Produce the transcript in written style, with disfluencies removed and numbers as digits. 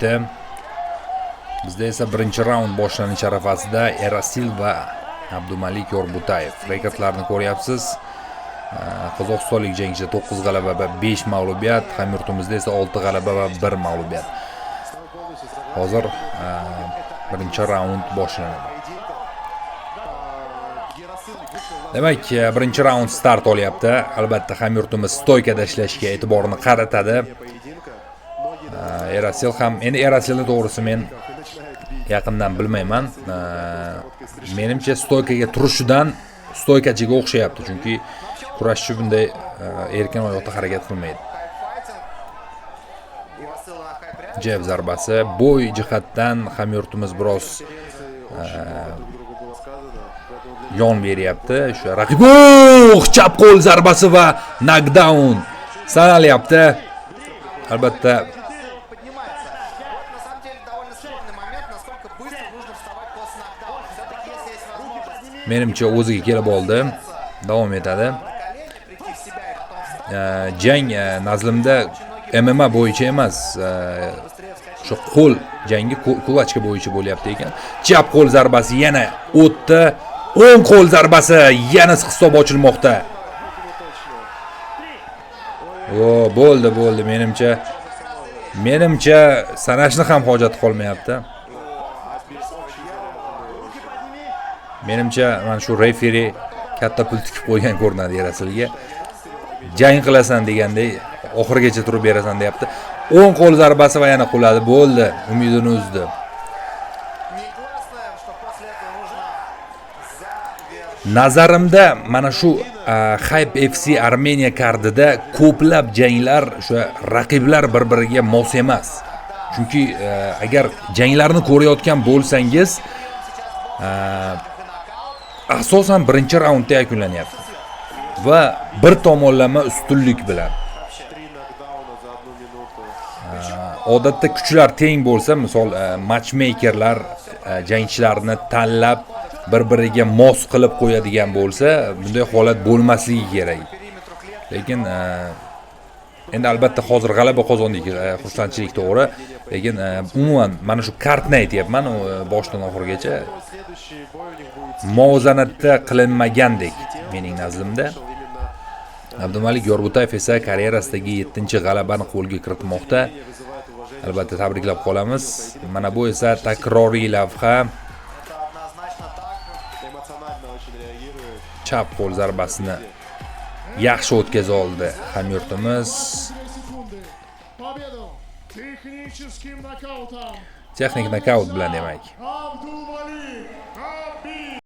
ketishdi. Bizda esa birinchi raund boshlanish arafasida Erasil va Abdumalik Yorbutayev rekordlarni ko'ryapsiz. Qozog'istonlik jangchi 9 g'alaba va 5 mag'lubiyat, hamyurtimizda esa 6 g'alaba va 1 mag'lubiyat. Hozir birinchi raund boshlanadi. Demak, birinchi raund start olyapti. Albatta hamyurtimiz stoykada ishlashga e'tiborini qaratadi. Erasil ham, endi Erasilni to'g'risi men yaqindan bilmayman. Menimcha stoykaga turishidan stoykachiga o'xshayapti, chunki kurashchi bunday erkin oyoqda harakat qilmaydi. Jab zarbasi bo'y jihatdan hamyurtimiz biroz yon beryapti. Shu raqib chap qo'l zarbasi va knockdown sanalyapti. Albatta menimcha o'ziga kelib oldi. Davom etadi. Jang nazlimda MMA bo'yicha emas, shu qo'l jangi kulachka bo'yicha bo'lyapti ekan. Chap qo'l zarbasi yana o'tdi. O'ng qo'l zarbasi yana hisob ochilmoqda. Bo'ldi. Menimcha sanashni ham hojati qolmayapti. Menimcha mana shu referi katta pul tikib qo'ygan ko'rinadi Erasilga. Jang qilasan degandek oxirigacha turib berasan deyapti. O'ng qo'l zarbasi va yana quladi. Bo'ldi, umidini uzdi. Nazarimda mana shu Hype FC Armeniya kardida ko'plab janglar o'sha raqiblar bir-biriga mos emas. Chunki agar janglarni ko'rayotgan bo'lsangiz, asosan birinchi raundda yakunlanyapti va bir tomonlama ustunlik bilan. Odatda kuchlar teng bo'lsa, misol matchmakerlar jangchilarni tanlab bir-biriga mos qilib qo'yadigan bo'lsa, bunday holat bo'lmasligi kerak. Lekin endi albatta hozir g'alaba qozondik, xursandchilik to'g'ri. Lekin umuman mana shu kartni aytayapman, boshdan oxirigacha muvozanatda qilinmagandek mening nazrimda. Abdumalik Yorbutayev esa karyerasidagi 7-g'alabani qo'lga kiritmoqda. Albatta tabriklab qolamiz. Mana bu esa takroriy lavha. Chap qo'l zarbasini yaxshi o'tkaza oldi hamyurtimiz. Texnik nokaut bilan demak.